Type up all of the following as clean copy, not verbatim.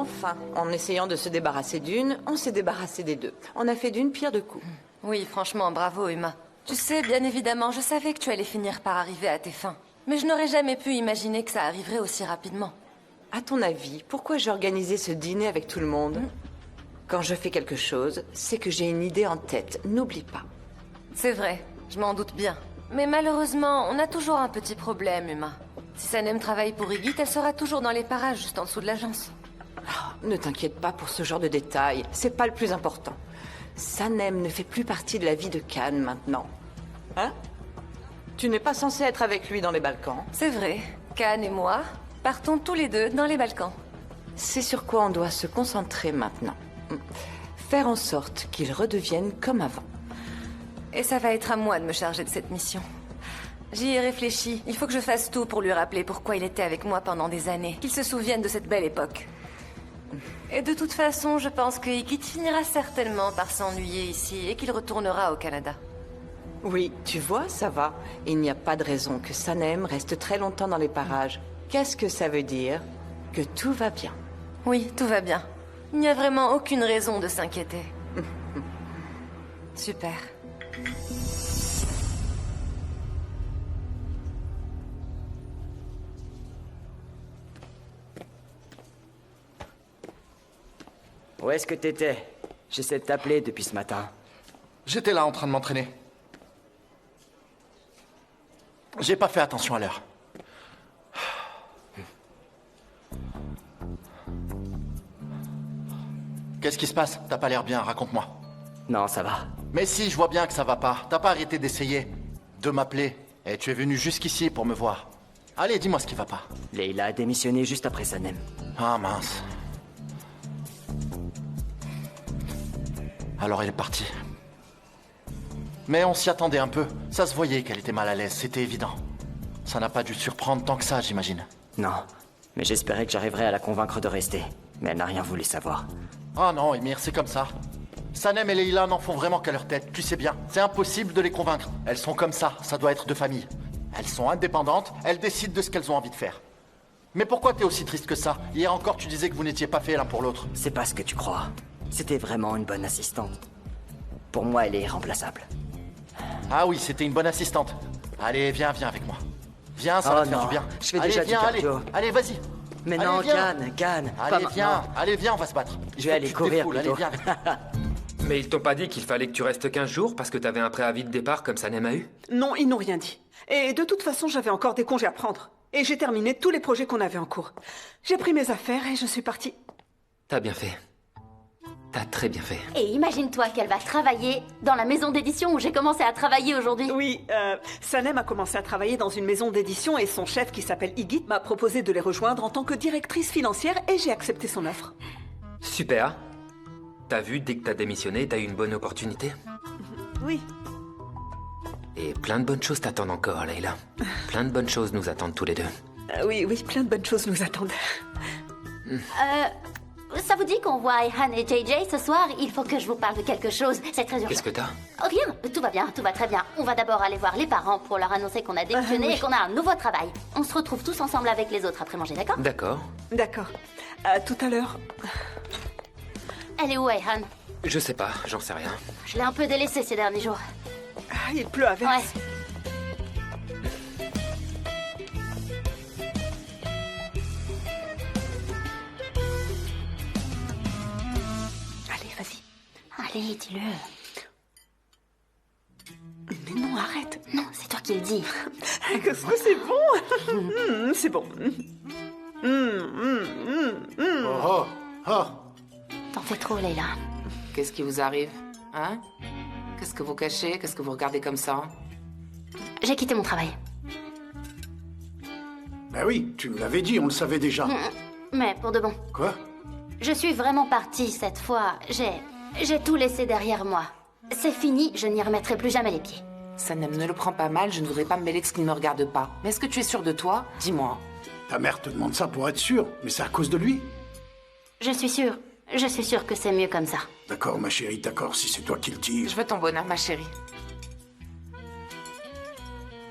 Enfin, en essayant de se débarrasser d'une, on s'est débarrassé des deux. On a fait d'une pierre deux coups. Oui, franchement, bravo, Emma. Tu sais, bien évidemment, je savais que tu allais finir par arriver à tes fins. Mais je n'aurais jamais pu imaginer que ça arriverait aussi rapidement. À ton avis, pourquoi j'ai organisé ce dîner avec tout le monde? Quand je fais quelque chose, c'est que j'ai une idée en tête. N'oublie pas. C'est vrai, je m'en doute bien. Mais malheureusement, on a toujours un petit problème, Emma. Si Sanem travaille pour Igit, elle sera toujours dans les parages, juste en dessous de l'agence. Ne t'inquiète pas pour ce genre de détails. C'est pas le plus important. Sanem ne fait plus partie de la vie de Khan maintenant. Hein? Tu n'es pas censé être avec lui dans les Balkans. C'est vrai. Khan et moi partons tous les deux dans les Balkans. C'est sur quoi on doit se concentrer maintenant. Faire en sorte qu'il redevienne comme avant. Et ça va être à moi de me charger de cette mission. J'y ai réfléchi. Il faut que je fasse tout pour lui rappeler pourquoi il était avec moi pendant des années. Qu'il se souvienne de cette belle époque. Et de toute façon, je pense que Igit finira certainement par s'ennuyer ici et qu'il retournera au Canada. Oui, tu vois, ça va. Il n'y a pas de raison que Sanem reste très longtemps dans les parages. Qu'est-ce que ça veut dire? Que tout va bien. Oui, tout va bien. Il n'y a vraiment aucune raison de s'inquiéter. Super. Où est-ce que t'étais? J'essaie de t'appeler depuis ce matin. J'étais là en train de m'entraîner. J'ai pas fait attention à l'heure. Qu'est-ce qui se passe? T'as pas l'air bien, raconte-moi. Non, ça va. Mais si, je vois bien que ça va pas. T'as pas arrêté d'essayer de m'appeler. Et tu es venu jusqu'ici pour me voir. Allez, dis-moi ce qui va pas. Leila a démissionné juste après Sanem. Ah mince. Alors elle est partie. Mais on s'y attendait un peu. Ça se voyait qu'elle était mal à l'aise, c'était évident. Ça n'a pas dû te surprendre tant que ça, j'imagine. Non, mais j'espérais que j'arriverais à la convaincre de rester. Mais elle n'a rien voulu savoir. Ah non, Emir, c'est comme ça. Sanem et Leila n'en font vraiment qu'à leur tête, tu sais bien. C'est impossible de les convaincre. Elles sont comme ça doit être de famille. Elles sont indépendantes, elles décident de ce qu'elles ont envie de faire. Mais pourquoi t'es aussi triste que ça? Hier encore, tu disais que vous n'étiez pas faits l'un pour l'autre. C'est pas ce que tu crois. C'était vraiment une bonne assistante. Pour moi, elle est irremplaçable. Ah oui, c'était une bonne assistante. Allez, viens avec moi. Viens, ça va te faire du bien. Je fais allez, déjà viens, du cardio. Allez, vas-y. Mais allez, non, viens. Cannes, Allez, viens, on va se battre. Je vais aller courir plutôt. Allez, viens. Mais ils t'ont pas dit qu'il fallait que tu restes 15 jours parce que t'avais un préavis de départ comme Sanem a eu? Non, ils n'ont rien dit. Et de toute façon, j'avais encore des congés à prendre. Et j'ai terminé tous les projets qu'on avait en cours. J'ai pris mes affaires et je suis partie. T'as bien fait. T'as très bien fait. Et imagine-toi qu'elle va travailler dans la maison d'édition où j'ai commencé à travailler aujourd'hui. Oui, Sanem a commencé à travailler dans une maison d'édition et son chef, qui s'appelle Igit, m'a proposé de les rejoindre en tant que directrice financière et j'ai accepté son offre. Super. T'as vu, dès que t'as démissionné, t'as eu une bonne opportunité. Oui. Et plein de bonnes choses t'attendent encore, Leila. Plein de bonnes choses nous attendent tous les deux. Oui, plein de bonnes choses nous attendent. Ça vous dit qu'on voit Ehan et JJ ce soir? Il faut que je vous parle de quelque chose, c'est très urgent. Qu'est-ce que t'as? Rien, tout va bien, tout va très bien. On va d'abord aller voir les parents pour leur annoncer qu'on a démissionné oui. et qu'on a un nouveau travail. On se retrouve tous ensemble avec les autres après manger, d'accord? D'accord. D'accord. À tout à l'heure. Elle est où, Ehan? Je sais pas, j'en sais rien. Je l'ai un peu délaissée ces derniers jours. Ah, il pleut à verse. Ouais. Allez, vas-y. Allez, dis-le. Mais non, arrête. Non, c'est toi qui le dis. Qu'est-ce que c'est bon. C'est bon. T'en fais trop, Leila. Qu'est-ce qui vous arrive? Hein? Qu'est-ce que vous cachez? Qu'est-ce que vous regardez comme ça? J'ai quitté mon travail. Ben oui, tu nous l'avais dit, on le savait déjà. Mais pour de bon. Quoi? Je suis vraiment partie cette fois. J'ai tout laissé derrière moi. C'est fini, je n'y remettrai plus jamais les pieds. Sanem, ne le prends pas mal, je ne voudrais pas me mêler de ce qui ne me regarde pas. Mais est-ce que tu es sûre de toi? Dis-moi. Ta mère te demande ça pour être sûre, mais c'est à cause de lui. Je suis sûre que c'est mieux comme ça. D'accord, ma chérie, d'accord, si c'est toi qui le dis. Je veux ton bonheur, ma chérie.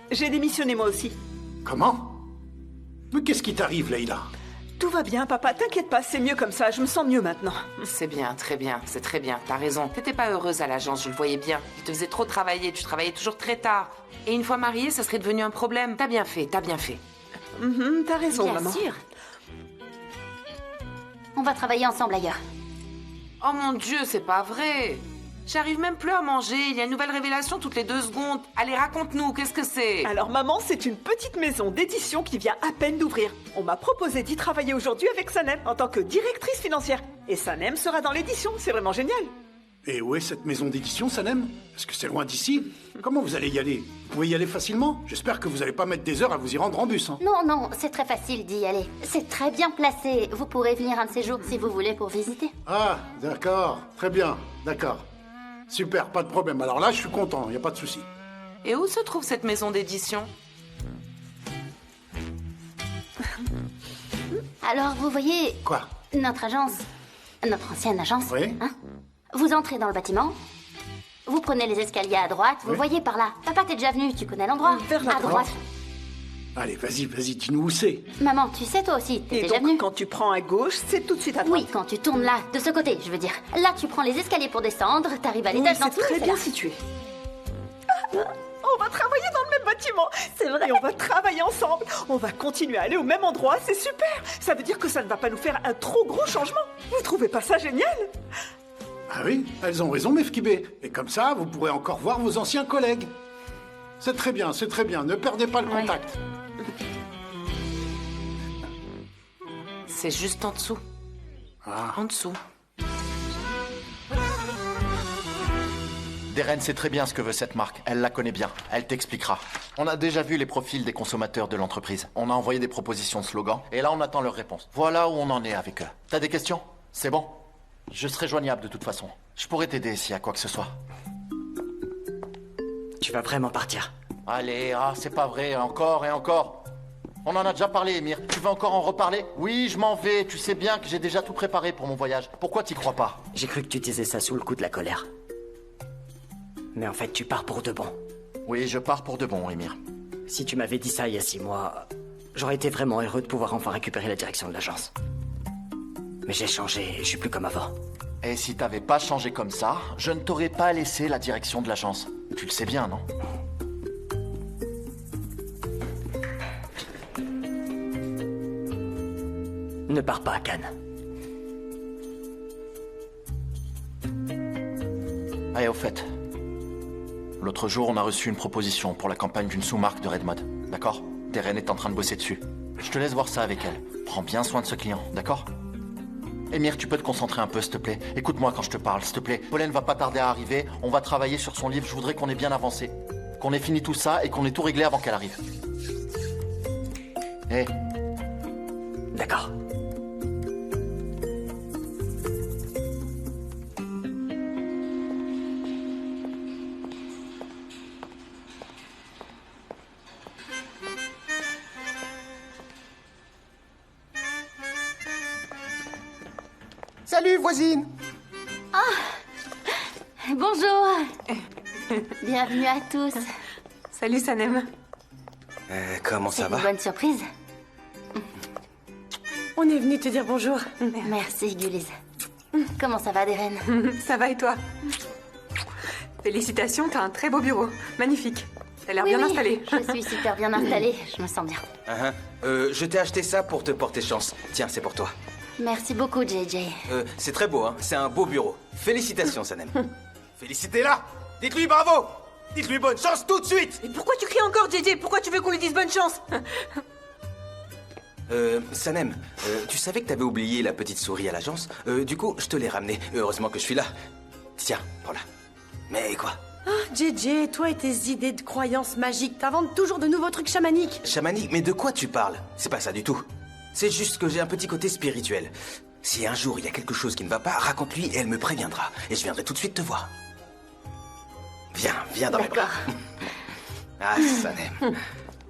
J'ai démissionné moi aussi. Comment? Mais qu'est-ce qui t'arrive, Leïla? Tout va bien, papa, t'inquiète pas, c'est mieux comme ça, je me sens mieux maintenant. C'est bien, c'est très bien, t'as raison. T'étais pas heureuse à l'agence, je le voyais bien. Tu te faisais trop travailler, tu travaillais toujours très tard. Et une fois mariée, ça serait devenu un problème. T'as bien fait, t'as bien fait. T'as raison, Bien maman. sûr. On va travailler ensemble ailleurs. Oh mon Dieu, c'est pas vrai. J'arrive même plus à manger, il y a une nouvelle révélation toutes les 2 secondes. Allez, raconte-nous, qu'est-ce que c'est? Alors maman, c'est une petite maison d'édition qui vient à peine d'ouvrir. On m'a proposé d'y travailler aujourd'hui avec Sanem en tant que directrice financière. Et Sanem sera dans l'édition, c'est vraiment génial. Et où est cette maison d'édition, Sanem? Est-ce que c'est loin d'ici? Comment vous allez y aller? Vous pouvez y aller facilement? J'espère que vous allez pas mettre des heures à vous y rendre en bus, hein. Non, c'est très facile d'y aller. C'est très bien placé. Vous pourrez venir un de ces jours si vous voulez pour visiter. Ah, d'accord. Très bien. D'accord. Super, pas de problème. Alors là, je suis content, y a pas de souci. Et où se trouve cette maison d'édition? Alors, vous voyez, Quoi? notre agence, notre ancienne agence, Oui. hein, vous entrez dans le bâtiment, vous prenez les escaliers à droite, vous Oui. voyez par là. Papa, t'es déjà venu, tu connais l'endroit. Vers la à droite. Allez, vas-y, dis-nous où c'est. Maman, tu sais toi aussi, t'es Et déjà donc, venu. quand tu prends à gauche, c'est tout de suite à droite. Oui, quand tu tournes là, de ce côté, je veux dire. Là, tu prends les escaliers pour descendre, t'arrives à Oui, l'étage d'en c'est dessous, très c'est bien là. situé. On va travailler dans le même bâtiment. C'est vrai. Et on va travailler ensemble. On va continuer à aller au même endroit. C'est super. Ça veut dire que ça ne va pas nous faire un trop gros changement. Vous trouvez pas ça génial? Ah oui, elles ont raison, Mefkibé. Et comme ça, vous pourrez encore voir vos anciens collègues. C'est très bien, c'est très bien. Ne perdez pas le contact. C'est juste en dessous. Ah. En dessous. Darren sait très bien ce que veut cette marque. Elle la connaît bien. Elle t'expliquera. On a déjà vu les profils des consommateurs de l'entreprise. On a envoyé des propositions de slogans. Et là, on attend leurs réponses. Voilà où on en est avec eux. T'as des questions? C'est bon? Je serai joignable de toute façon. Je pourrais t'aider s'il y a quoi que ce soit. Tu vas vraiment partir? Allez, c'est pas vrai. Encore et encore. On en a déjà parlé, Emir. Tu veux encore en reparler? Oui, je m'en vais. Tu sais bien que j'ai déjà tout préparé pour mon voyage. Pourquoi t'y crois pas? J'ai cru que tu disais ça sous le coup de la colère. Mais en fait, tu pars pour de bon. Oui, je pars pour de bon, Emir. Si tu m'avais dit ça il y a 6 mois, j'aurais été vraiment heureux de pouvoir enfin récupérer la direction de l'agence. Mais j'ai changé et je suis plus comme avant. Et si t'avais pas changé comme ça, je ne t'aurais pas laissé la direction de l'agence. Tu le sais bien, non? Ne pars pas à Cannes. Et au fait, l'autre jour, on a reçu une proposition pour la campagne d'une sous-marque de Redmod. D'accord? Darren est en train de bosser dessus. Je te laisse voir ça avec elle. Prends bien soin de ce client, d'accord? Emir, tu peux te concentrer un peu, s'il te plaît. Écoute-moi quand je te parle, s'il te plaît. Pauline va pas tarder à arriver. On va travailler sur son livre. Je voudrais qu'on ait bien avancé. Qu'on ait fini tout ça et qu'on ait tout réglé avant qu'elle arrive. Hé, D'accord. Salut, voisine! Bonjour. Bienvenue à tous. Salut Sanem. Comment C'est ça une va? bonne surprise. On est venu te dire bonjour. Merci, Gullies. Comment ça va, Darren? Ça va et toi? Félicitations, t'as un très beau bureau. Magnifique. T'as l'air bien installé. Je suis super bien installée. Je me sens bien. Je t'ai acheté ça pour te porter chance. Tiens, c'est pour toi. Merci beaucoup, JJ. C'est très beau, hein? C'est un beau bureau. Félicitations, Sanem. Félicitez-la! Dites-lui bravo! Dites-lui bonne chance tout de suite! Et pourquoi tu cries encore, JJ? Pourquoi tu veux qu'on lui dise bonne chance? Sanem, tu savais que t'avais oublié la petite souris à l'agence? Du coup, je te l'ai ramenée. Heureusement que je suis là. Tiens, prends-la. Mais quoi? JJ, toi et tes idées de croyances magiques, t'inventes toujours de nouveaux trucs chamaniques. Chamanique, mais de quoi tu parles? C'est pas ça du tout. C'est juste que j'ai un petit côté spirituel. Si un jour il y a quelque chose qui ne va pas, raconte-lui et elle me préviendra. Et je viendrai tout de suite te voir. Viens dans mes bras. Ah, Sanem.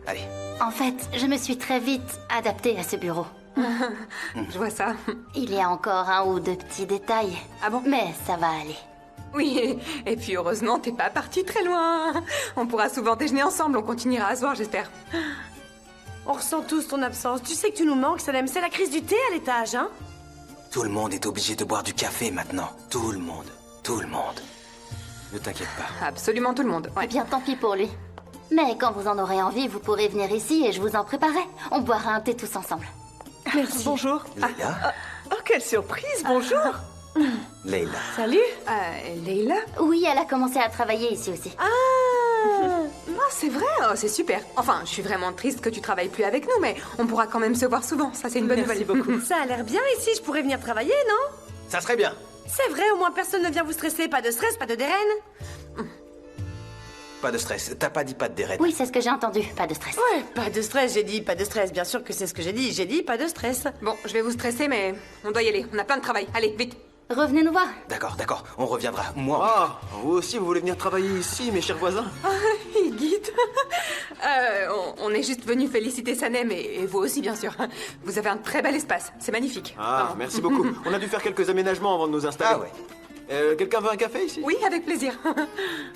Allez. En fait, je me suis très vite adaptée à ce bureau. Je vois ça. Il y a encore un ou deux petits détails. Ah bon? Mais ça va aller. Oui, et puis heureusement, t'es pas parti très loin. On pourra souvent déjeuner ensemble, on continuera à se voir, j'espère. On ressent tous ton absence. Tu sais que tu nous manques, Sanem. C'est la crise du thé à l'étage, hein? Tout le monde est obligé de boire du café maintenant. Tout le monde. Tout le monde. Ne t'inquiète pas. Absolument tout le monde, ouais. Eh bien, tant pis pour lui. Mais quand vous en aurez envie, vous pourrez venir ici et je vous en préparerai. On boira un thé tous ensemble. Merci. Bonjour. Leïla Oh, quelle surprise, bonjour. Leïla. Salut. Leïla? Oui, elle a commencé à travailler ici aussi. Ah, c'est vrai, oh, c'est super. Enfin, je suis vraiment triste que tu travailles plus avec nous, mais on pourra quand même se voir souvent. Ça, c'est une bonne nouvelle. Merci beaucoup. Ça a l'air bien ici, je pourrais venir travailler, non? Ça serait bien. C'est vrai, au moins personne ne vient vous stresser. Pas de stress, pas de déraine. Pas de stress. T'as pas dit pas de déraine. Oui, c'est ce que j'ai entendu. Pas de stress. Ouais, pas de stress, j'ai dit pas de stress. Bien sûr que c'est ce que j'ai dit. J'ai dit pas de stress. Bon, je vais vous stresser, mais on doit y aller. On a plein de travail. Allez, vite. Revenez nous voir. D'accord, d'accord. On reviendra. Moi. Ah, vous aussi, vous voulez venir travailler ici, mes chers voisins? Guide. On est juste venu féliciter Sanem et vous aussi, bien sûr. Vous avez un très bel espace. C'est magnifique. Ah, Vraiment. merci beaucoup. On a dû faire quelques aménagements avant de nous installer. Ah ouais. Quelqu'un veut un café ici? Oui, avec plaisir.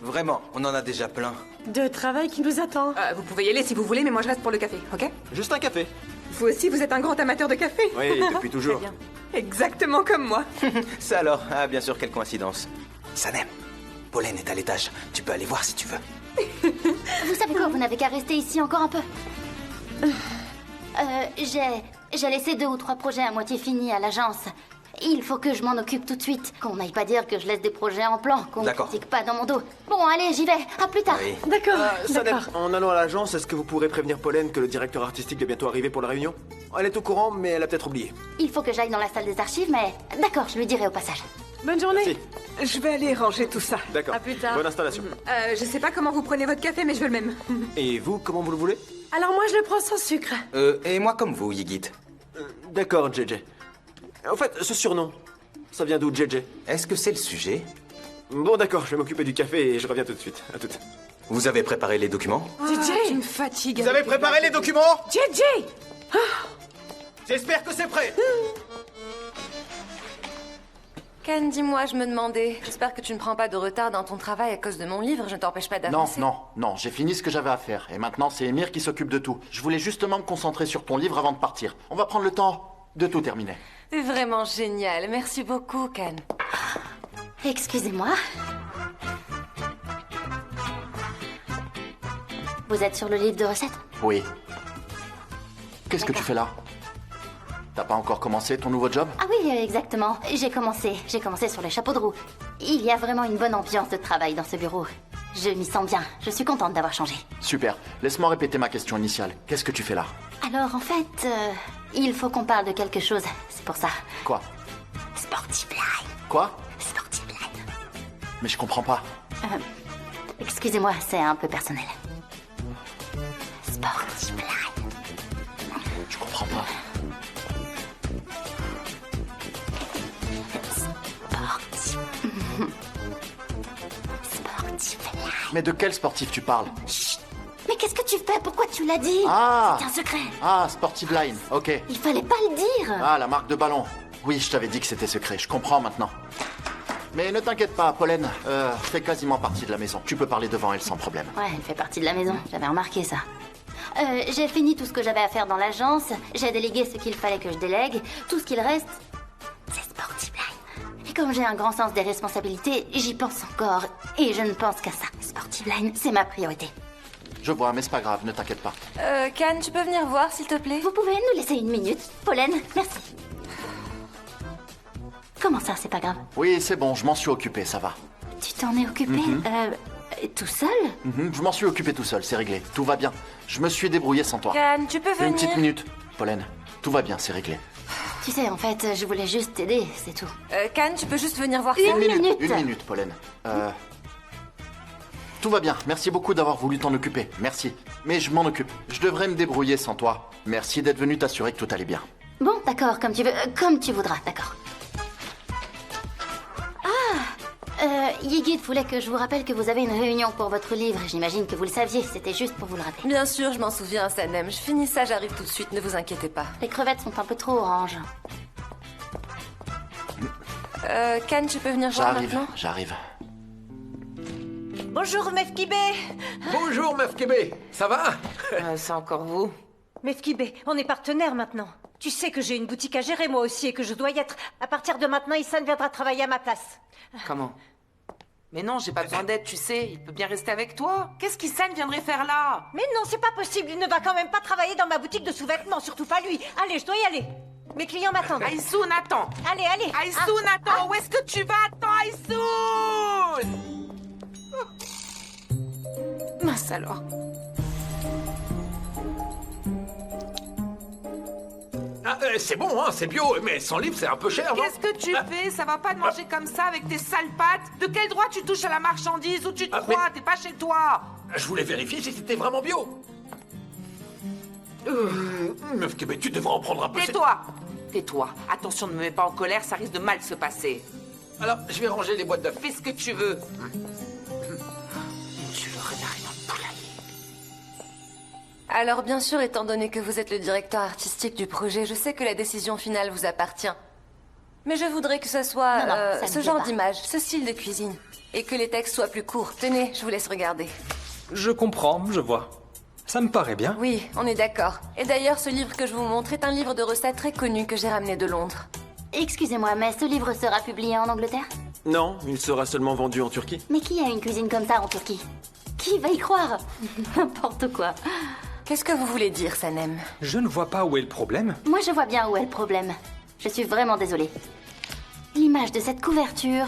Vraiment, on en a déjà plein. De travail qui nous attend. Vous pouvez y aller si vous voulez, mais moi je reste pour le café, ok? Juste un café. Vous aussi, vous êtes un grand amateur de café? Oui, depuis toujours. Très bien. Exactement comme moi. Ça alors? Ah, bien sûr, quelle coïncidence. Sanem, Pollen est à l'étage. Tu peux aller voir si tu veux. Vous savez quoi, vous n'avez qu'à rester ici encore un peu. J'ai laissé 2 ou 3 projets à moitié finis à l'agence. Il faut que je m'en occupe tout de suite. Qu'on n'aille pas dire que je laisse des projets en plan, qu'on ne D'accord. critique pas dans mon dos. Bon, allez, j'y vais. À plus tard. Oui. D'accord, Sanem, d'accord. en allant à l'agence, est-ce que vous pourrez prévenir Pollen que le directeur artistique est bientôt arrivé pour la réunion? Elle est au courant, mais elle a peut-être oublié. Il faut que j'aille dans la salle des archives, mais d'accord, je lui dirai au passage. Bonne journée. Si, Je vais aller ranger tout ça. d'accord. À plus tard. Bonne installation. Je sais pas comment vous prenez votre café, mais je veux le même. Et vous, comment vous le voulez? Alors moi, je le prends sans sucre. Et moi comme vous, Yigit. D'accord, JJ. En fait, ce surnom, ça vient d'où, JJ? Est-ce que c'est le sujet? Bon, d'accord, je vais m'occuper du café et je reviens tout de suite. À toute. Vous avez préparé les documents? Tu me fatigues. Vous avez préparé les documents? JJ. J'espère que c'est prêt. Ken, dis-moi, je me demandais. J'espère que tu ne prends pas de retard dans ton travail à cause de mon livre. Je ne t'empêche pas Non, d'avancer. non, j'ai fini ce que j'avais à faire. Et maintenant, c'est Emir qui s'occupe de tout. Je voulais justement me concentrer sur ton livre avant de partir. On va prendre le temps de tout terminer. C'est vraiment génial. Merci beaucoup, Ken. Excusez-moi. Vous êtes sur le livre de recettes? Oui. Qu'est-ce que tu fais là? T'as pas encore commencé ton nouveau job? Ah oui, exactement. J'ai commencé sur les chapeaux de roue. Il y a vraiment une bonne ambiance de travail dans ce bureau. Je m'y sens bien. Je suis contente d'avoir changé. Super. Laisse-moi répéter ma question initiale. Qu'est-ce que tu fais là? Alors, en fait, il faut qu'on parle de quelque chose. C'est pour ça. Quoi? Sportive Line. Quoi? Sportive Line. Mais je comprends pas. Excusez-moi, c'est un peu personnel. Sportive Line. Je comprends pas. Sportive Line. Mais de quel sportif tu parles? Chut. Mais qu'est-ce que tu fais? Pourquoi tu l'as dit? Ah! C'est un secret. Ah, Sportive Line, ok. Il fallait pas le dire. Ah, la marque de ballon. Oui, je t'avais dit que c'était secret, je comprends maintenant. Mais ne t'inquiète pas, Pollen, fait quasiment partie de la maison. Tu peux parler devant elle sans problème. Ouais, elle fait partie de la maison. J'avais remarqué ça. J'ai fini tout ce que j'avais à faire dans l'agence. J'ai délégué ce qu'il fallait que je délègue. Tout ce qu'il reste, c'est Sportive Line. Et comme j'ai un grand sens des responsabilités, j'y pense encore. Et je ne pense qu'à ça. Sportive Line, c'est ma priorité. Je vois, mais c'est pas grave, ne t'inquiète pas. Ken, tu peux venir voir, s'il te plaît? Vous pouvez nous laisser une minute? Pollen, merci. Comment ça, c'est pas grave? Oui, c'est bon, je m'en suis occupé, ça va. Tu t'en es occupé? Tout seul? Je m'en suis occupé tout seul, c'est réglé. Tout va bien. Je me suis débrouillé sans toi. Ken, tu peux venir? Une petite minute, Pollen. Tout va bien, c'est réglé. Tu sais, en fait, je voulais juste t'aider, c'est tout. Ken, tu peux juste venir voir ça? Une minute. Une minute, Pollen. Tout va bien, merci beaucoup d'avoir voulu t'en occuper. Merci. Mais je m'en occupe. Je devrais me débrouiller sans toi. Merci d'être venu t'assurer que tout allait bien. Bon, d'accord, comme tu veux, comme tu voudras, d'accord. Yigit voulait que je vous rappelle que vous avez une réunion pour votre livre. J'imagine que vous le saviez, c'était juste pour vous le rappeler. Bien sûr, je m'en souviens, Sanem. Je finis ça, j'arrive tout de suite, ne vous inquiétez pas. Les crevettes sont un peu trop oranges. Ken, tu peux venir voir maintenant? J'arrive. Bonjour, Meuf Kibé. Bonjour, meuf Kébé. Ça va? C'est encore vous. Mefkibé, on est partenaires maintenant. Tu sais que j'ai une boutique à gérer moi aussi et que je dois y être. À partir de maintenant, Ihsan viendra travailler à ma place. Comment? Mais non, j'ai pas besoin d'aide, tu sais. Il peut bien rester avec toi. Qu'est-ce qu'Ihsan viendrait faire là? Mais non, c'est pas possible. Il ne va quand même pas travailler dans ma boutique de sous-vêtements, surtout pas lui. Allez, je dois y aller. Mes clients m'attendent. Aïssoun, attends. Allez, allez. Aïssoun, attends. Où est-ce que tu vas? Attends, Aïssoun. Mince alors. C'est bon, hein, c'est bio, mais sans livre, c'est un peu cher, non? Qu'est-ce que tu fais? Ça va pas de manger comme ça avec tes sales pattes? De quel droit tu touches à la marchandise? Où tu te crois? T'es pas chez toi. Je voulais vérifier si c'était vraiment bio. Meuf, tu devrais en prendre un peu. Tais-toi. Tais-toi. Attention, ne me mets pas en colère, ça risque de mal se passer. Alors, je vais ranger les boîtes d'œufs. Fais ce que tu veux. Tu le renard en poulailler. Alors bien sûr, étant donné que vous êtes le directeur artistique du projet, je sais que la décision finale vous appartient. Mais je voudrais que ce soit ça ce me genre plaît pas. d'image, ce style de cuisine. Et que les textes soient plus courts. Tenez, je vous laisse regarder. Je comprends, je vois. Ça me paraît bien. Oui, on est d'accord. Et d'ailleurs, ce livre que je vous montre est un livre de recettes très connu que j'ai ramené de Londres. Excusez-moi, mais ce livre sera publié en Angleterre? Non, il sera seulement vendu en Turquie. Mais qui a une cuisine comme ça en Turquie? Qui va y croire? N'importe quoi. Qu'est-ce que vous voulez dire, Sanem? Je ne vois pas où est le problème. Moi, je vois bien où est le problème. Je suis vraiment désolée. L'image de cette couverture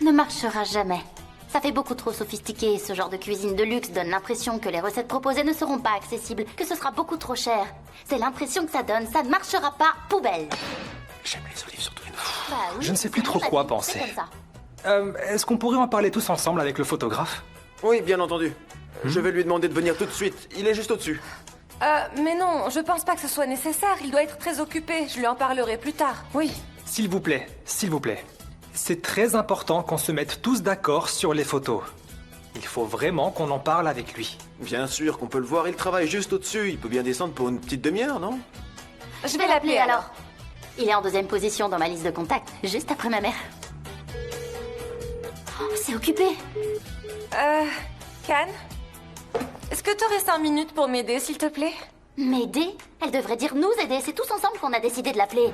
ne marchera jamais. Ça fait beaucoup trop sophistiqué. Ce genre de cuisine de luxe donne l'impression que les recettes proposées ne seront pas accessibles, que ce sera beaucoup trop cher. C'est l'impression que ça donne. Ça ne marchera pas. Poubelle. J'aime les olives surtout une Bah oui, Je ne sais plus trop c'est quoi c'est penser. comme ça. Est-ce qu'on pourrait en parler tous ensemble avec le photographe? Oui, bien entendu. Je vais lui demander de venir tout de suite. Il est juste au-dessus. Mais non, je pense pas que ce soit nécessaire. Il doit être très occupé. Je lui en parlerai plus tard. Oui. S'il vous plaît, s'il vous plaît. C'est très important qu'on se mette tous d'accord sur les photos. Il faut vraiment qu'on en parle avec lui. Bien sûr qu'on peut le voir, il travaille juste au-dessus. Il peut bien descendre pour une petite demi-heure, non? Je vais l'appeler alors. Il est en deuxième position dans ma liste de contacts, juste après ma mère. Oh, c'est occupé. Can? Est-ce que t'aurais 5 minutes pour m'aider, s'il te plaît? M'aider? Elle devrait dire nous aider. C'est tous ensemble qu'on a décidé de l'appeler.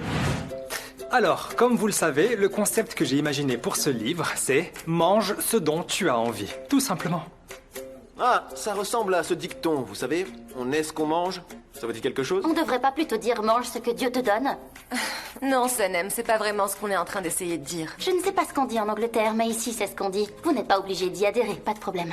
Alors, comme vous le savez, le concept que j'ai imaginé pour ce livre, c'est « Mange ce dont tu as envie ». Tout simplement. Ah, ça ressemble à ce dicton, vous savez. On est ce qu'on mange. Ça vous dit quelque chose? On devrait pas plutôt dire mange ce que Dieu te donne? Non, Sanem, c'est pas vraiment ce qu'on est en train d'essayer de dire. Je ne sais pas ce qu'on dit en Angleterre, mais ici c'est ce qu'on dit. Vous n'êtes pas obligé d'y adhérer, pas de problème.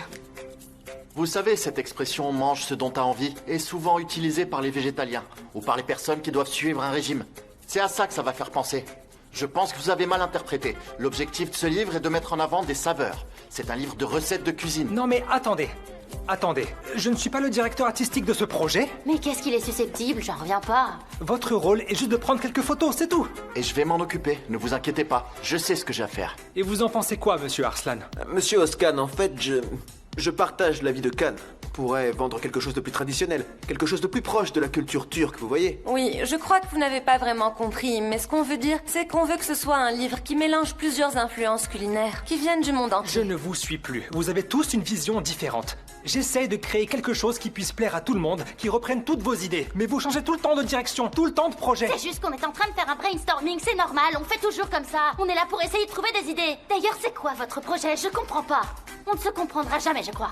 Vous savez, cette expression « mange ce dont t'as envie » est souvent utilisée par les végétaliens ou par les personnes qui doivent suivre un régime. C'est à ça que ça va faire penser. Je pense que vous avez mal interprété. L'objectif de ce livre est de mettre en avant des saveurs. C'est un livre de recettes de cuisine. Non mais attendez. Attendez, je ne suis pas le directeur artistique de ce projet. Mais qu'est-ce qu'il est susceptible? J'en reviens pas. Votre rôle est juste de prendre quelques photos, c'est tout. Et je vais m'en occuper, ne vous inquiétez pas. Je sais ce que j'ai à faire. Et vous en pensez quoi, monsieur Arslan? Monsieur Oskan, en fait, je partage l'avis de Khan. On pourrait vendre quelque chose de plus traditionnel, quelque chose de plus proche de la culture turque, vous voyez? Oui, je crois que vous n'avez pas vraiment compris, mais ce qu'on veut dire, c'est qu'on veut que ce soit un livre qui mélange plusieurs influences culinaires, qui viennent du monde entier. Je ne vous suis plus. Vous avez tous une vision différente. J'essaye de créer quelque chose qui puisse plaire à tout le monde, qui reprenne toutes vos idées. Mais vous changez tout le temps de direction, tout le temps de projet. C'est juste qu'on est en train de faire un brainstorming, c'est normal, on fait toujours comme ça. On est là pour essayer de trouver des idées. D'ailleurs, c'est quoi votre projet? Je comprends pas. On ne se comprendra jamais, je crois.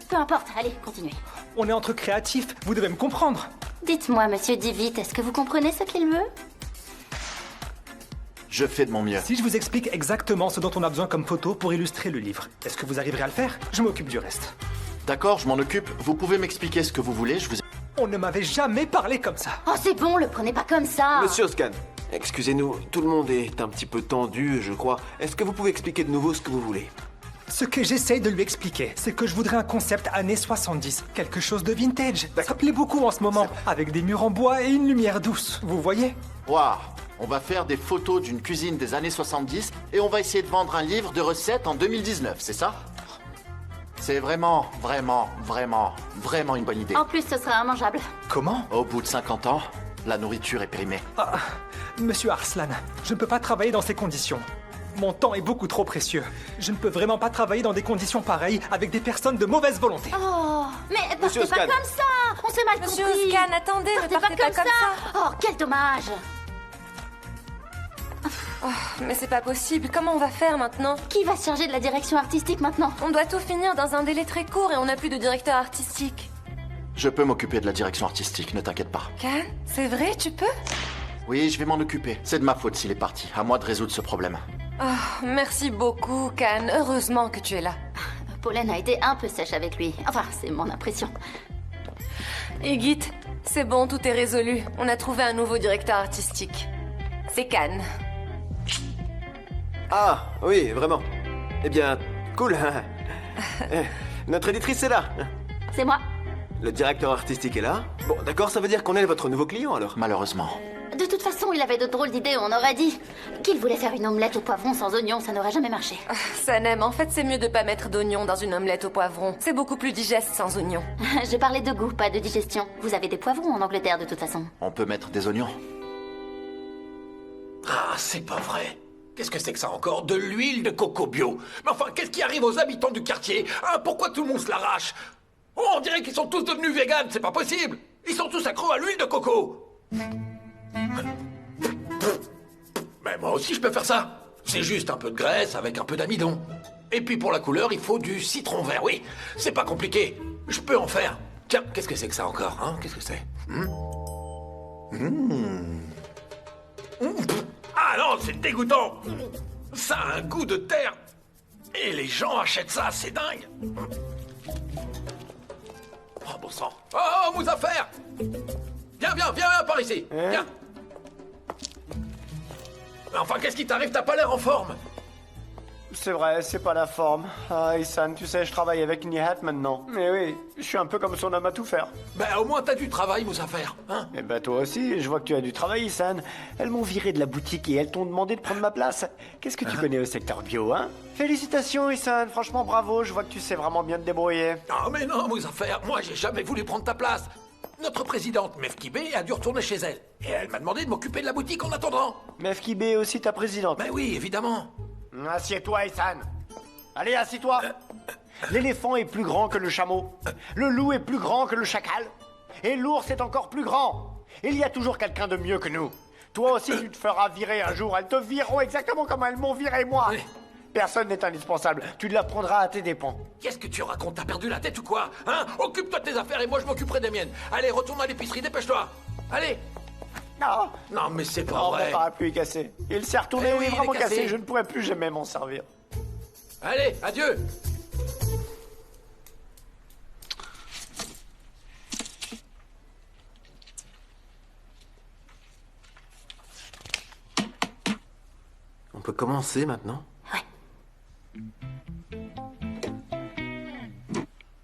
Peu importe, allez, continuez. On est entre créatifs, vous devez me comprendre. Dites-moi, monsieur Divit, est-ce que vous comprenez ce qu'il veut? Je fais de mon mieux. Si je vous explique exactement ce dont on a besoin comme photo pour illustrer le livre, est-ce que vous arriverez à le faire? Je m'occupe du reste. D'accord, je m'en occupe. Vous pouvez m'expliquer ce que vous voulez, je vous... On ne m'avait jamais parlé comme ça. Oh, c'est bon, le prenez pas comme ça. Monsieur Oskan, excusez-nous, tout le monde est un petit peu tendu, je crois. Est-ce que vous pouvez expliquer de nouveau ce que vous voulez? Ce que j'essaye de lui expliquer, c'est que je voudrais un concept années 70, quelque chose de vintage. Ça plaît beaucoup en ce moment, avec des murs en bois et une lumière douce, vous voyez? Waouh! On va faire des photos d'une cuisine des années 70 et on va essayer de vendre un livre de recettes en 2019, c'est ça? C'est vraiment une bonne idée. En plus, ce sera immangeable. Comment? Au bout de 50 ans, la nourriture est périmée. Ah, monsieur Arslan, je ne peux pas travailler dans ces conditions. Mon temps est beaucoup trop précieux. Je ne peux vraiment pas travailler dans des conditions pareilles avec des personnes de mauvaise volonté. Oh, mais Monsieur partez pas Oscan. comme ça. On s'est mal Monsieur compris. Oscan, attendez, ne partez pas comme ça. Oh, quel dommage. Oh, mais c'est pas possible. Comment on va faire maintenant? Qui va se charger de la direction artistique maintenant? On doit tout finir dans un délai très court et on n'a plus de directeur artistique. Je peux m'occuper de la direction artistique, ne t'inquiète pas. Can, c'est vrai, tu peux? Oui, je vais m'en occuper. C'est de ma faute s'il est parti. À moi de résoudre ce problème. Oh, merci beaucoup, Can. Heureusement que tu es là. Pollen a été un peu sèche avec lui. Enfin, c'est mon impression. Igit, c'est bon, tout est résolu. On a trouvé un nouveau directeur artistique. C'est Can. Ah, oui, vraiment. Eh bien, cool. Notre éditrice est là. C'est moi. Le directeur artistique est là. Bon, d'accord, ça veut dire qu'on est votre nouveau client alors. Malheureusement. De toute façon, il avait de drôles d'idées. On aurait dit qu'il voulait faire une omelette au poivron sans oignon. Ça n'aurait jamais marché. Sanem, en fait, c'est mieux de pas mettre d'oignons dans une omelette au poivron. C'est beaucoup plus digeste sans oignons. Je parlais de goût, pas de digestion. Vous avez des poivrons en Angleterre de toute façon. On peut mettre des oignons. Ah, c'est pas vrai. Qu'est-ce que c'est que ça encore? De l'huile de coco bio. Mais enfin, qu'est-ce qui arrive aux habitants du quartier? Hein, pourquoi tout le monde se l'arrache? Oh, on dirait qu'ils sont tous devenus véganes, c'est pas possible. Ils sont tous accros à l'huile de coco. Mais moi aussi je peux faire ça. C'est juste un peu de graisse avec un peu d'amidon. Et puis pour la couleur, il faut du citron vert, oui. C'est pas compliqué. Je peux en faire. Tiens, qu'est-ce que c'est que ça encore, hein? Qu'est-ce que c'est? Ah non, c'est dégoûtant. Ça a un goût de terre. Et les gens achètent ça, c'est dingue. Oh, bon sang. Oh, Mouzaffer! Viens par ici. Viens. Mais enfin, qu'est-ce qui t'arrive? T'as pas l'air en forme. C'est vrai, c'est pas la forme. Ah, Ihsan, tu sais, je travaille avec Nihat maintenant. Mais oui, je suis un peu comme son homme à tout faire. Ben, au moins, t'as du travail, Mouzaffer, hein? Eh ben, toi aussi, je vois que tu as du travail, Ihsan. Elles m'ont viré de la boutique et elles t'ont demandé de prendre ma place. Qu'est-ce que tu connais au secteur bio, hein? Félicitations, Ihsan, franchement, bravo, je vois que tu sais vraiment bien te débrouiller. Non, mais non, Mouzaffer, moi, j'ai jamais voulu prendre ta place. Notre présidente, Mefkibé, a dû retourner chez elle. Et elle m'a demandé de m'occuper de la boutique en attendant. Mefkibé est aussi ta présidente? Ben oui, évidemment. Assieds-toi, Ihsan. Allez, assis-toi. L'éléphant est plus grand que le chameau. Le loup est plus grand que le chacal. Et l'ours est encore plus grand. Il y a toujours quelqu'un de mieux que nous. Toi aussi, tu te feras virer un jour. Elles te vireront exactement comme elles m'ont viré moi. Oui. Personne n'est indispensable. Tu l'apprendras à tes dépens. Qu'est-ce que tu racontes? T'as perdu la tête ou quoi? Hein? Occupe-toi de tes affaires et moi je m'occuperai des miennes. Allez, retourne à l'épicerie, dépêche-toi. Allez. Non. Non, mais c'est pas Non, vrai. mon parapluie est cassé. Il s'est retourné, Eh oui, il est il est vraiment cassé. cassé. Je ne pourrai plus jamais m'en servir. Allez, adieu. On peut commencer maintenant?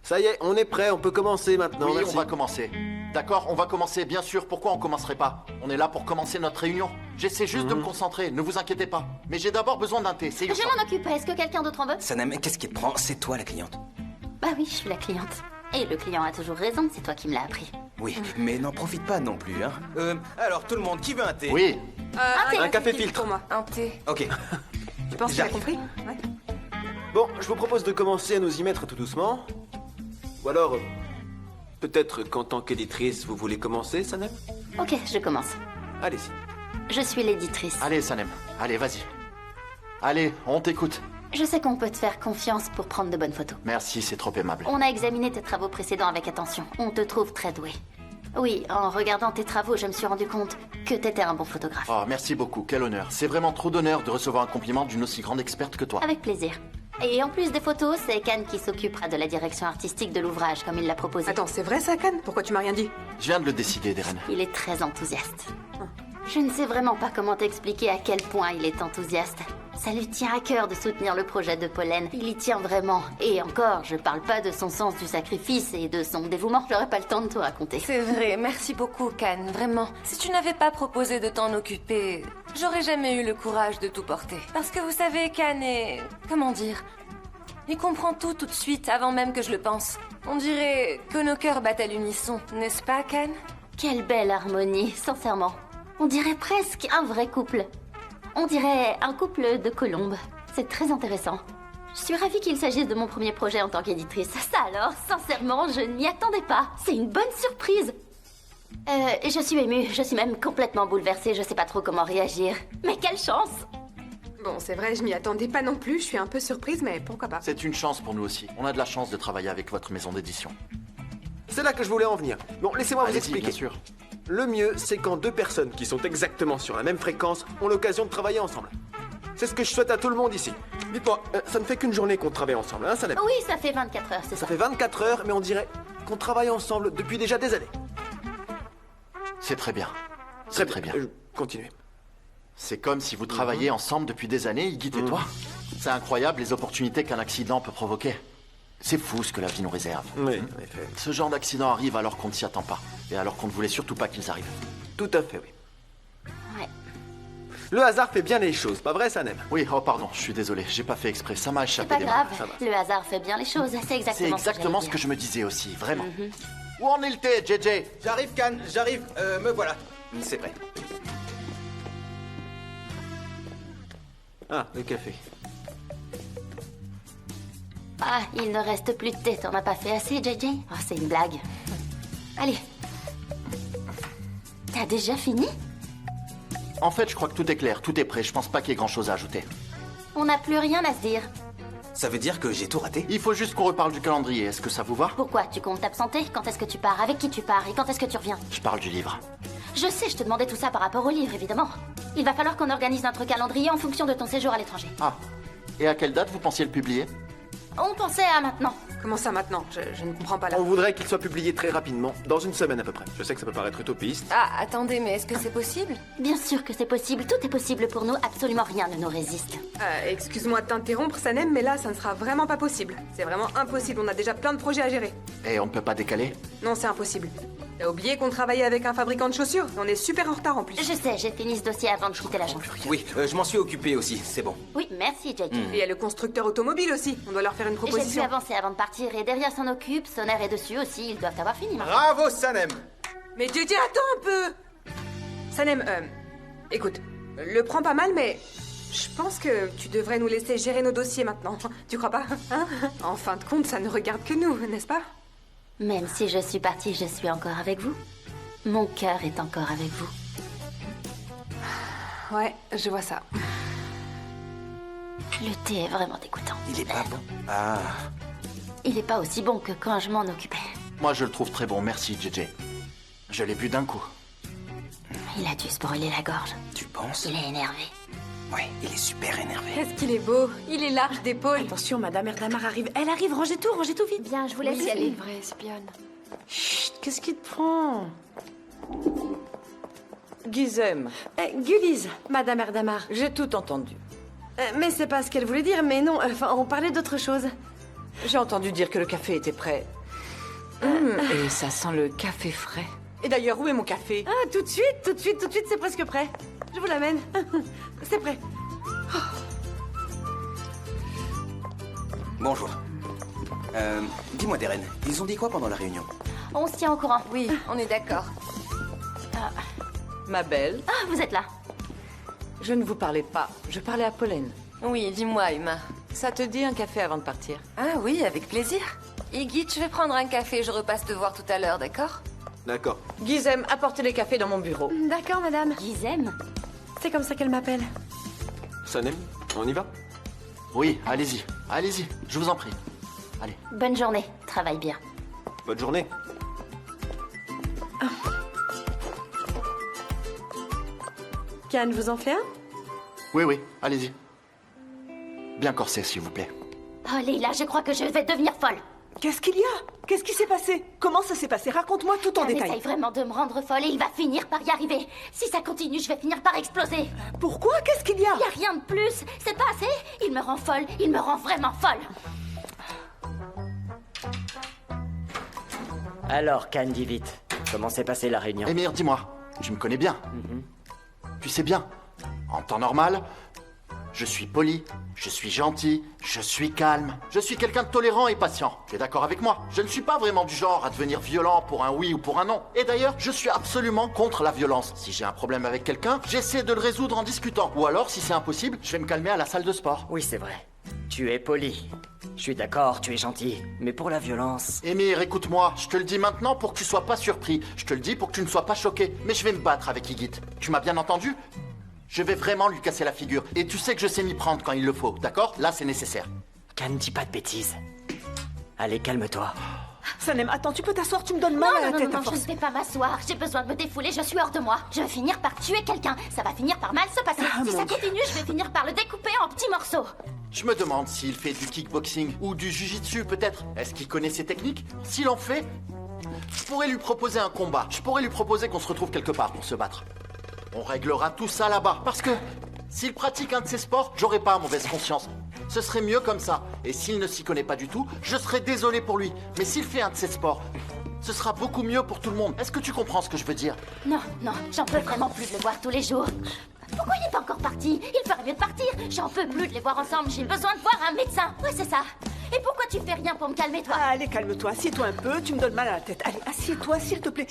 Ça y est, on est prêt, on peut commencer maintenant. Oui, merci. on va commencer. D'accord, on va commencer, bien sûr. Pourquoi on commencerait pas? On est là pour commencer notre réunion. J'essaie juste de me concentrer, ne vous inquiétez pas. Mais j'ai d'abord besoin d'un thé, c'est Je urgent. m'en occupe. Est-ce que quelqu'un d'autre en veut? Sanem, qu'est-ce qui te prend? C'est toi la cliente. Bah oui, je suis la cliente. Et le client a toujours raison, c'est toi qui me l'as appris. Oui, mais n'en profite pas non plus, hein. Alors, tout le monde, qui veut un thé? Oui. Un café filtre. Pour moi. Un thé. Ok. Tu penses que tu as J'arrive. compris? Ouais. Bon, je vous propose de commencer à nous y mettre tout doucement. Ou alors, peut-être qu'en tant qu'éditrice, vous voulez commencer, Sanem? Ok, je commence. Allez-y. Je suis l'éditrice. Allez, Sanem, allez, vas-y. Allez, on t'écoute. Je sais qu'on peut te faire confiance pour prendre de bonnes photos. Merci, c'est trop aimable. On a examiné tes travaux précédents avec attention. On te trouve très doué. Oui, en regardant tes travaux, je me suis rendu compte que t'étais un bon photographe. Oh, merci beaucoup, quel honneur. C'est vraiment trop d'honneur de recevoir un compliment d'une aussi grande experte que toi. Avec plaisir. Et en plus des photos, c'est Can qui s'occupera de la direction artistique de l'ouvrage, comme il l'a proposé. Attends, c'est vrai ça, Can? Pourquoi tu m'as rien dit? Je viens de le décider, Deren. Il est très enthousiaste. Je ne sais vraiment pas comment t'expliquer à quel point il est enthousiaste. Ça lui tient à cœur de soutenir le projet de Pollen. Il y tient vraiment. Et encore, je parle pas de son sens du sacrifice et de son dévouement. J'aurais pas le temps de tout raconter. C'est vrai, merci beaucoup, Can, vraiment. Si tu n'avais pas proposé de t'en occuper, j'aurais jamais eu le courage de tout porter. Parce que vous savez, Can est... comment dire? Il comprend tout de suite, avant même que je le pense. On dirait que nos cœurs battent à l'unisson, n'est-ce pas, Can? Quelle belle harmonie, sincèrement. On dirait presque un vrai couple. On dirait un couple de colombes. C'est très intéressant. Je suis ravie qu'il s'agisse de mon premier projet en tant qu'éditrice. Ça alors, sincèrement, je n'y attendais pas. C'est une bonne surprise. Je suis émue, je suis même complètement bouleversée, je sais pas trop comment réagir. Mais quelle chance! Bon, c'est vrai, je m'y attendais pas non plus, je suis un peu surprise, mais pourquoi pas. C'est une chance pour nous aussi. On a de la chance de travailler avec votre maison d'édition. C'est là que je voulais en venir. Bon, laissez-moi vous Allez-y, expliquer. bien sûr. Le mieux, c'est quand deux personnes qui sont exactement sur la même fréquence ont l'occasion de travailler ensemble. C'est ce que je souhaite à tout le monde ici. Dites-moi, ça ne fait qu'une journée qu'on travaille ensemble, hein, Sanem? Oui, ça fait 24 heures, c'est ça. Ça fait 24 heures, mais on dirait qu'on travaille ensemble depuis déjà des années. C'est très bien. C'est très bien. Continuez. C'est comme si vous travailliez ensemble depuis des années, Iggy et toi. C'est incroyable les opportunités qu'un accident peut provoquer. C'est fou ce que la vie nous réserve. Oui, en effet. Ce genre d'accident arrive alors qu'on ne s'y attend pas. Et alors qu'on ne voulait surtout pas qu'ils arrivent. Tout à fait, oui. Ouais. Le hasard fait bien les choses, pas vrai, Sanem? Oui, oh pardon, je suis désolé, j'ai pas fait exprès, ça m'a C'est échappé pas des grave, mains. le hasard fait bien les choses, c'est exactement, C'est exactement ce que je me disais aussi, vraiment. Où en est le thé, JJ? J'arrive, Can, j'arrive. Me voilà. C'est prêt. Ah, le café. Ah, il ne reste plus de thé, t'en as pas fait assez, JJ? Oh, c'est une blague. Allez. T'as déjà fini? En fait, je crois que tout est clair, tout est prêt, je pense pas qu'il y ait grand chose à ajouter. On n'a plus rien à se dire. Ça veut dire que j'ai tout raté? Il faut juste qu'on reparle du calendrier, est-ce que ça vous va? Pourquoi? Tu comptes t'absenter? Quand est-ce que tu pars? Avec qui tu pars? Et quand est-ce que tu reviens? Je parle du livre. Je sais, je te demandais tout ça par rapport au livre, évidemment. Il va falloir qu'on organise notre calendrier en fonction de ton séjour à l'étranger. Ah. Et à quelle date vous pensiez le publier? On pensait à maintenant. Comment ça maintenant? Je ne comprends pas là. On voudrait qu'il soit publié très rapidement, dans une semaine à peu près. Je sais que ça peut paraître utopiste. Ah, attendez, mais est-ce que c'est possible? Bien sûr que c'est possible, tout est possible pour nous, absolument rien ne nous résiste. Excuse-moi de t'interrompre, Sanem, mais là, ça ne sera vraiment pas possible. C'est vraiment impossible, on a déjà plein de projets à gérer. Et on ne peut pas décaler? Non, c'est impossible. T'as oublié qu'on travaillait avec un fabricant de chaussures? On est super en retard en plus. Je sais, j'ai fini ce dossier avant de quitter l'agence. Oui, je m'en suis occupé aussi, c'est bon. Oui, merci, JJ. Et il y a le constructeur automobile aussi, on doit leur faire une J'ai dû proposition. avancer avant de partir et derrière s'en occupe, Sonner est dessus aussi, ils doivent avoir fini maintenant. Bravo, Sanem! Mais JJ, attends un peu! Sanem, écoute, le prends pas mal, mais je pense que tu devrais nous laisser gérer nos dossiers maintenant. Tu crois pas? Hein? En fin de compte, ça ne regarde que nous, n'est-ce pas? Même si je suis partie, je suis encore avec vous. Mon cœur est encore avec vous. Ouais, je vois ça. Le thé est vraiment dégoûtant. Il est pas bon. Ah. Il est pas aussi bon que quand je m'en occupais. Moi, je le trouve très bon, merci, JJ. Je l'ai bu d'un coup. Il a dû se brûler la gorge. Tu penses? Il est énervé. Ouais, il est super énervé. Qu'est-ce qu'il est beau! Il est large d'épaule. Attention, Madame Erdamar arrive. Elle arrive, rangez tout vite. Bien, je vous laisse y Elle est aller. vraie espionne. Chut, qu'est-ce qui te prend? Gizem, Gulise, Madame Erdamar. j'ai tout entendu. Mais c'est pas ce qu'elle voulait dire, mais non, enfin, on parlait d'autre chose. J'ai entendu dire que le café était prêt. Et ça sent le café frais. Et d'ailleurs, où est mon café? Ah, tout de suite, c'est presque prêt. Je vous l'amène. C'est prêt. Bonjour. Dis-moi, Darren, ils ont dit quoi pendant la réunion? On se tient au courant. Oui, on est d'accord. Ma belle, Ah, vous êtes là. je ne vous parlais pas. Je parlais à Pollen. Oui, dis-moi, Emma. Ça te dit un café avant de partir? Ah oui, avec plaisir. Iggy, je vais prendre un café, je repasse te voir tout à l'heure, d'accord? D'accord. Gizem, apportez les cafés dans mon bureau. D'accord, madame. Gizem. C'est comme ça qu'elle m'appelle. Sanem, on y va? Oui, allez-y, allez-y, je vous en prie. Allez. Bonne journée. Travaille bien. Bonne journée. Can vous en fait un? Oui, oui, allez-y. Bien corsé, s'il vous plaît. Oh, Leila, je crois que je vais devenir folle. Qu'est-ce qu'il y a? Qu'est-ce qui s'est passé? Comment ça s'est passé? Raconte-moi tout en Can détail. essaye vraiment de me rendre folle et il va finir par y arriver. Si ça continue, je vais finir par exploser. Pourquoi? Qu'est-ce qu'il y a? Il y a rien de plus. C'est pas assez. Il me rend folle. Il me rend vraiment folle. Alors, Can, dis vite. Comment s'est passée la réunion? Émir, dis-moi, tu me connais bien. Tu sais bien, en temps normal, Je suis poli, je suis gentil, je suis calme. Je suis quelqu'un de tolérant et patient. Tu es d'accord avec moi? Je ne suis pas vraiment du genre à devenir violent pour un oui ou pour un non. Et d'ailleurs, je suis absolument contre la violence. Si j'ai un problème avec quelqu'un, j'essaie de le résoudre en discutant. Ou alors, si c'est impossible, je vais me calmer à la salle de sport. Oui, c'est vrai. Tu es poli. Je suis d'accord, tu es gentil. Mais pour la violence... Émir, écoute-moi. Je te le dis maintenant pour que tu sois pas surpris. Je te le dis pour que tu ne sois pas choqué. Mais je vais me battre avec Igit. Tu m'as bien entendu? Je vais vraiment lui casser la figure. Et tu sais que je sais m'y prendre quand il le faut, d'accord? Là, c'est nécessaire. Can, dis pas de bêtises. Allez, calme-toi. Sanem, attends, tu peux t'asseoir, tu me donnes mal à la tête à Non, je force. ne vais pas m'asseoir. J'ai besoin de me défouler, je suis hors de moi. Je vais finir par tuer quelqu'un. Ça va finir par mal se passer. Si ça continue, je vais finir par le découper en petits morceaux. Je me demande s'il fait du kickboxing ou du jujitsu, peut-être. Est-ce qu'il connaît ses techniques? S'il en fait, je pourrais lui proposer un combat. Je pourrais lui proposer qu'on se retrouve quelque part pour se battre. On réglera tout ça là-bas. Parce que s'il pratique un de ces sports, j'aurais pas mauvaise conscience. Ce serait mieux comme ça. Et s'il ne s'y connaît pas du tout, je serais désolé pour lui. Mais s'il fait un de ces sports, ce sera beaucoup mieux pour tout le monde. Est-ce que tu comprends ce que je veux dire? Non, j'en peux vraiment plus de le voir tous les jours. Pourquoi il est pas encore parti? Il ferait mieux de partir. J'en peux plus de les voir ensemble. J'ai besoin de voir un médecin. Ouais, c'est ça. Et pourquoi tu fais rien pour me calmer, toi? Allez, calme-toi. Assieds-toi un peu. Tu me donnes mal à la tête. Allez, assieds-toi, s'il te plaît.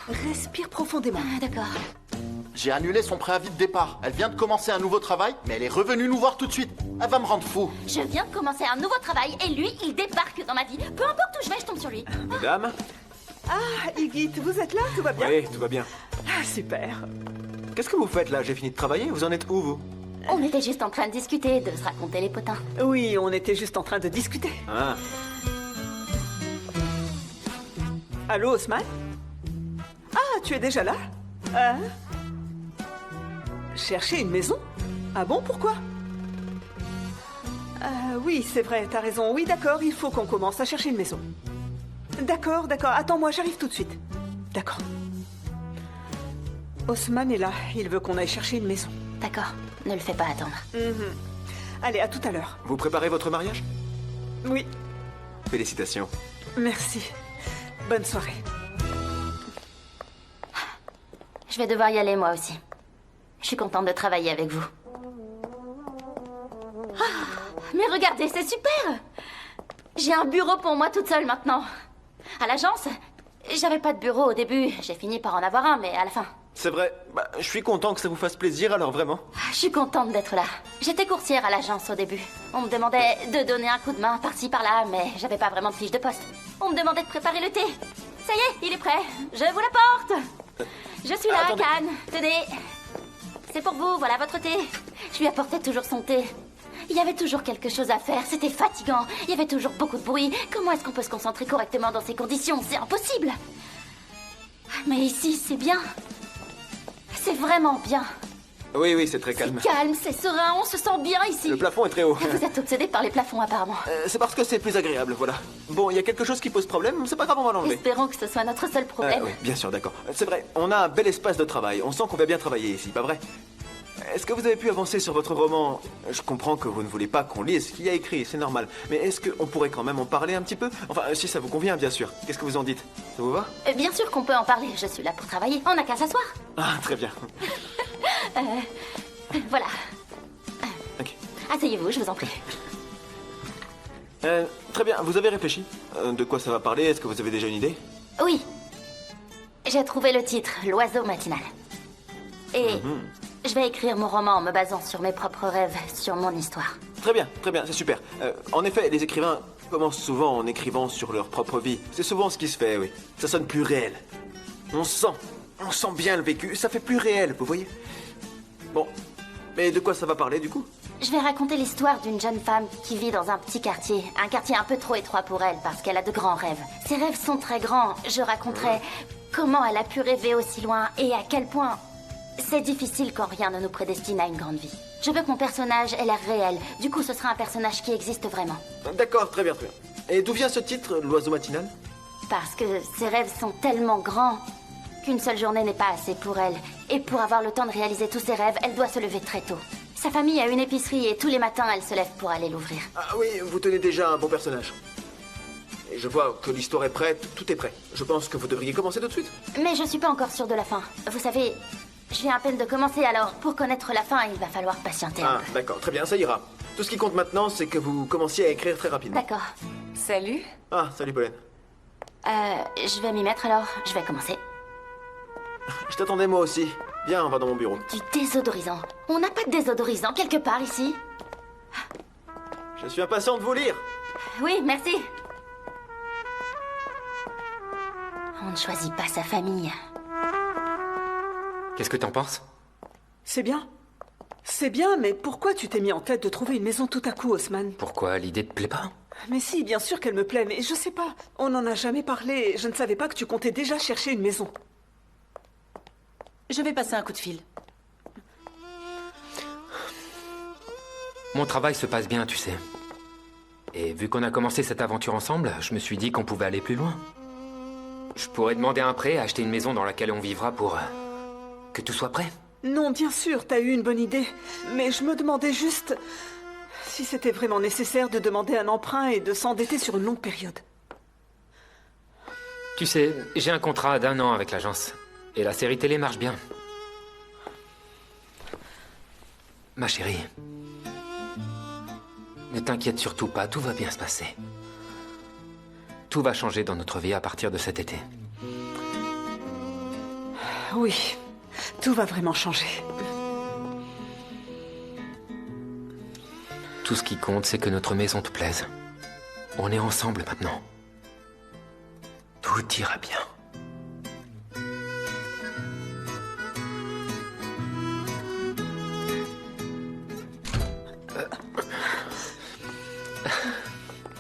Respire profondément. D'accord. J'ai annulé son préavis de départ. Elle vient de commencer un nouveau travail, mais elle est revenue nous voir tout de suite. Elle va me rendre fou. Je viens de commencer un nouveau travail et lui, il débarque dans ma vie. Peu importe où je vais, je tombe sur lui. Mesdames? Ah, Igit, vous êtes là? Tout va bien? Oui, tout va bien. Ah, super. Qu'est-ce que vous faites là? J'ai fini de travailler, vous en êtes où, vous? On était juste en train de discuter, de se raconter les potins. Oui, on était juste en train de discuter. Ah. Allô, Osman? Ah, tu es déjà là? Hein? Chercher une maison? Ah bon, pourquoi? Oui, c'est vrai, t'as raison. Oui, d'accord, il faut qu'on commence à chercher une maison. D'accord. Attends-moi, j'arrive tout de suite. D'accord. Osman est là. Il veut qu'on aille chercher une maison. D'accord, ne le fais pas attendre. Allez, à tout à l'heure. Vous préparez votre mariage? Oui, Félicitations. merci. Bonne soirée. Je vais devoir y aller, moi aussi. Je suis contente de travailler avec vous. Ah, mais regardez, c'est super! J'ai un bureau pour moi toute seule maintenant. À l'agence, j'avais pas de bureau au début. J'ai fini par en avoir un, mais à la fin. C'est vrai, je suis content que ça vous fasse plaisir, alors vraiment. Je suis contente d'être là. J'étais coursière à l'agence au début. On me demandait de donner un coup de main par-ci par-là, mais j'avais pas vraiment de fiche de poste. On me demandait de préparer le thé. Ça y est, il est prêt. Je vous l'apporte. Je suis là, attendez. Can. Tenez. C'est pour vous, voilà votre thé. Je lui apportais toujours son thé. Il y avait toujours quelque chose à faire, c'était fatigant. Il y avait toujours beaucoup de bruit. Comment est-ce qu'on peut se concentrer correctement dans ces conditions? C'est impossible. Mais ici, c'est bien. C'est vraiment bien. Oui, c'est très calme. Calme, c'est serein, on se sent bien ici. Le plafond est très haut. Vous êtes obsédé par les plafonds, apparemment. C'est parce que c'est plus agréable, voilà. Bon, il y a quelque chose qui pose problème, c'est pas grave, on va l'enlever. Espérons que ce soit notre seul problème. Oui, bien sûr, d'accord. C'est vrai, on a un bel espace de travail. On sent qu'on va bien travailler ici, pas vrai? Est-ce que vous avez pu avancer sur votre roman? Je comprends que vous ne voulez pas qu'on lise ce qu'il y a écrit, c'est normal. Mais est-ce qu'on pourrait quand même en parler un petit peu? Enfin, si ça vous convient, bien sûr. Qu'est-ce que vous en dites? Ça vous va? Bien sûr qu'on peut en parler, je suis là pour travailler. On n'a qu'à s'asseoir. Ah, très bien. Voilà. Ok. Asseyez-vous, je vous en prie. Très bien, vous avez réfléchi? De quoi ça va parler? Est-ce que vous avez déjà une idée? Oui. J'ai trouvé le titre, L'oiseau matinal. Et je vais écrire mon roman en me basant sur mes propres rêves, sur mon histoire. Très bien, c'est super. En effet, les écrivains commencent souvent en écrivant sur leur propre vie. C'est souvent ce qui se fait, oui. Ça sonne plus réel. On sent bien le vécu. Ça fait plus réel, vous voyez? Bon, mais de quoi ça va parler, du coup? Je vais raconter l'histoire d'une jeune femme qui vit dans un petit quartier. Un quartier un peu trop étroit pour elle, parce qu'elle a de grands rêves. Ses rêves sont très grands. Je raconterai comment elle a pu rêver aussi loin et à quel point c'est difficile quand rien ne nous prédestine à une grande vie. Je veux que mon personnage ait l'air réel. Du coup, ce sera un personnage qui existe vraiment. D'accord, très bien. Et d'où vient ce titre, L'oiseau matinal? Parce que ses rêves sont tellement grands qu'une seule journée n'est pas assez pour elle. Et pour avoir le temps de réaliser tous ses rêves, elle doit se lever très tôt. Sa famille a une épicerie et tous les matins, elle se lève pour aller l'ouvrir. Ah oui, vous tenez déjà un bon personnage. Et je vois que l'histoire est prête, tout est prêt. Je pense que vous devriez commencer tout de suite. Mais je suis pas encore sûre de la fin. Vous savez, Je viens à peine de commencer, alors pour connaître la fin, il va falloir patienter un Ah, d'accord, très bien, ça ira. Tout ce qui compte maintenant, c'est que vous commenciez à écrire très peu. rapidement. D'accord. Salut. Ah, salut Pauline. Je vais m'y mettre alors. Je vais commencer. Je t'attendais moi aussi. Viens, on va dans mon bureau. Du désodorisant. On n'a pas de désodorisant quelque part ici? Je suis impatient de vous lire. Oui, merci. On ne choisit pas sa famille. Qu'est-ce que t'en penses? C'est bien. C'est bien, mais pourquoi tu t'es mis en tête de trouver une maison tout à coup, Haussmann? Pourquoi? L'idée te plaît pas? Mais si, bien sûr qu'elle me plaît, mais je sais pas. On n'en a jamais parlé. Je ne savais pas que tu comptais déjà chercher une maison. Je vais passer un coup de fil. Mon travail se passe bien, tu sais. Et vu qu'on a commencé cette aventure ensemble, je me suis dit qu'on pouvait aller plus loin. Je pourrais demander un prêt, acheter une maison dans laquelle on vivra pour... que tout soit prêt. Non, bien sûr, t'as eu une bonne idée. Mais je me demandais juste si c'était vraiment nécessaire de demander un emprunt et de s'endetter sur une longue période. Tu sais, j'ai un contrat d'1 an avec l'agence. Et la série télé marche bien. Ma chérie, ne t'inquiète surtout pas, tout va bien se passer. Tout va changer dans notre vie à partir de cet été. Oui, tout va vraiment changer. Tout ce qui compte, c'est que notre maison te plaise. On est ensemble maintenant. Tout ira bien.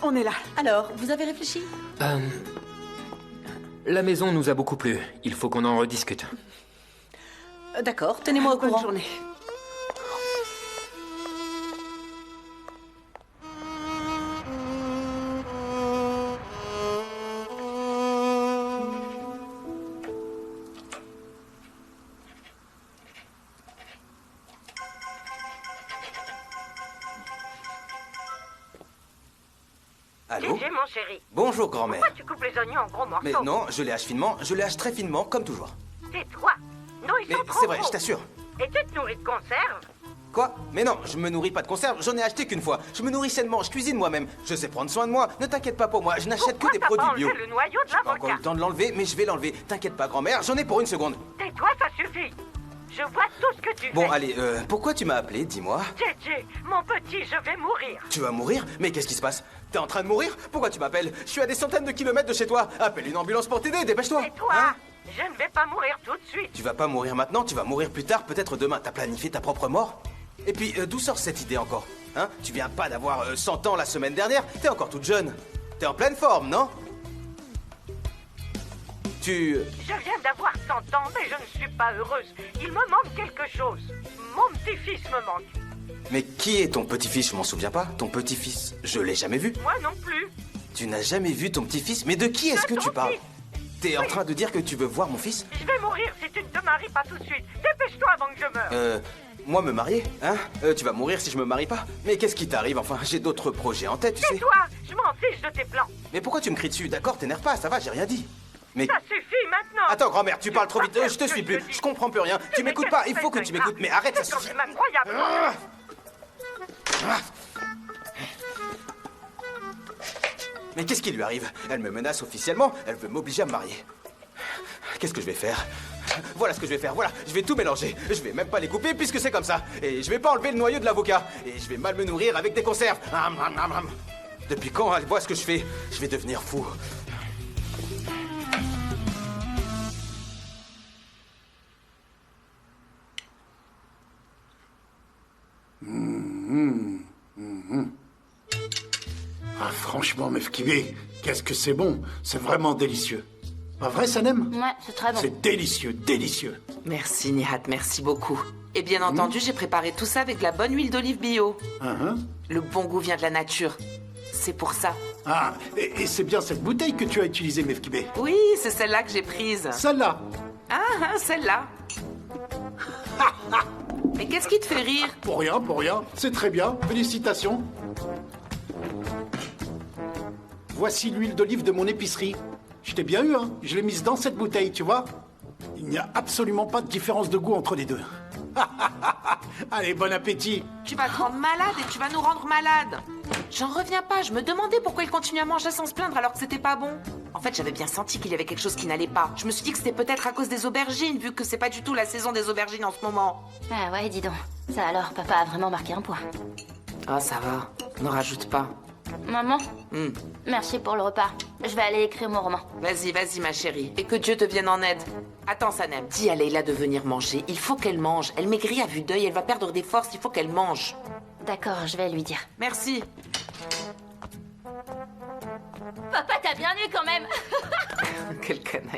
On est là. Alors, vous avez réfléchi? La maison nous a beaucoup plu. Il faut qu'on en rediscute. D'accord, tenez-moi au courant. Bonne journée. Allô? GG, mon chéri. Bonjour, grand-mère. Pourquoi tu coupes les oignons en gros morceaux? Mais non, je les hache finement, je les hache très finement, comme toujours. Tais-toi. Non, ils Mais sont trop c'est vrai, gros. je t'assure. Et tu te nourris de conserve? Quoi? Mais non, je me nourris pas de conserve, j'en ai acheté qu'une fois. Je me nourris sainement, je cuisine moi-même. Je sais prendre soin de moi, ne t'inquiète pas pour moi, je n'achète que des Pourquoi t'as produits pas bio. enlevé le noyau de J'ai pas encore eu l'avocat? le temps de l'enlever, mais je vais l'enlever. T'inquiète pas, grand-mère, j'en ai pour une seconde. Tais-toi, ça suffit. Je vois tout ce que tu Bon, fais. allez, pourquoi tu m'as appelé, dis-moi? JJ, mon petit, je vais mourir. Tu vas mourir? Mais qu'est-ce qui se passe? T'es en train de mourir? Pourquoi tu m'appelles? Je suis à des centaines de kilomètres de chez toi. Appelle une ambulance pour t'aider, dépêche-toi. Et toi? Je ne vais pas mourir tout de suite. Tu vas pas mourir maintenant, tu vas mourir plus tard, peut-être demain. T'as planifié ta propre mort? Et puis, d'où sort cette idée encore? Hein? Tu viens pas d'avoir 100 ans la semaine dernière? T'es encore toute jeune. T'es en pleine forme, non? Je viens d'avoir 100 ans, mais je ne suis pas heureuse. Il me manque quelque chose. Mon petit-fils me manque. Mais qui est ton petit-fils? Je m'en souviens pas. Ton petit-fils, je l'ai jamais vu. Moi non plus. Tu n'as jamais vu ton petit-fils? Mais de qui est-ce que tu parles? T'es en train de dire que tu veux voir mon fils? Je vais mourir si tu ne te maries pas tout de suite. Dépêche-toi avant que je meure. Moi me marier? Hein? Tu vas mourir si je me marie pas? Mais qu'est-ce qui t'arrive? Enfin, j'ai d'autres projets en tête, tu sais. Tais-toi, je m'en fiche de tes plans. Mais pourquoi tu me cries dessus? D'accord, t'énerve pas, ça va, j'ai rien dit. Mais... Ça suffit maintenant. Attends, grand-mère, tu parles trop vite, je te suis plus, je comprends plus rien. Tu m'écoutes pas, il faut que tu m'écoutes, mais arrête, ça suffit. C'est incroyable. Mais qu'est-ce qui lui arrive? Elle me menace officiellement, elle veut m'obliger à me marier. Qu'est-ce que je vais faire? Voilà ce que je vais faire, voilà, je vais tout mélanger. Je vais même pas les couper puisque c'est comme ça. Et je vais pas enlever le noyau de l'avocat. Et je vais mal me nourrir avec des conserves. Depuis quand elle voit ce que je fais? Je vais devenir fou. Ah, franchement, Mefkibé, qu'est-ce que c'est bon. C'est vraiment délicieux. Pas vrai, Sanem? Ouais, c'est très bon. C'est délicieux, délicieux. Merci, Nihat, merci beaucoup. Et bien entendu, j'ai préparé tout ça avec de la bonne huile d'olive bio. Le bon goût vient de la nature. C'est pour ça. Ah, et c'est bien cette bouteille que tu as utilisée, Mefkibé. Oui, c'est celle-là que j'ai prise. Celle-là? Ah, celle-là. Mais qu'est-ce qui te fait rire? Pour rien, pour rien. C'est très bien. Félicitations. Voici l'huile d'olive de mon épicerie. Je t'ai bien eu, hein. Je l'ai mise dans cette bouteille, tu vois. Il n'y a absolument pas de différence de goût entre les deux. Allez, bon appétit. Tu vas te rendre malade et tu vas nous rendre malades. J'en reviens pas, je me demandais pourquoi il continuait à manger sans se plaindre alors que c'était pas bon. En fait, j'avais bien senti qu'il y avait quelque chose qui n'allait pas. Je me suis dit que c'était peut-être à cause des aubergines, vu que c'est pas du tout la saison des aubergines en ce moment. Ah ouais, dis donc. Ça alors, papa a vraiment marqué un point. Ah, ça va, ne rajoute pas. Maman, merci pour le repas. Je vais aller écrire mon roman. Vas-y, vas-y, ma chérie. Et que Dieu te vienne en aide. Attends, Sanem, dis à Leila de venir manger. Il faut qu'elle mange. Elle maigrit à vue d'œil, elle va perdre des forces, il faut qu'elle mange. D'accord, je vais lui dire. Merci. Papa, t'as bien eu quand même. Quel canaille.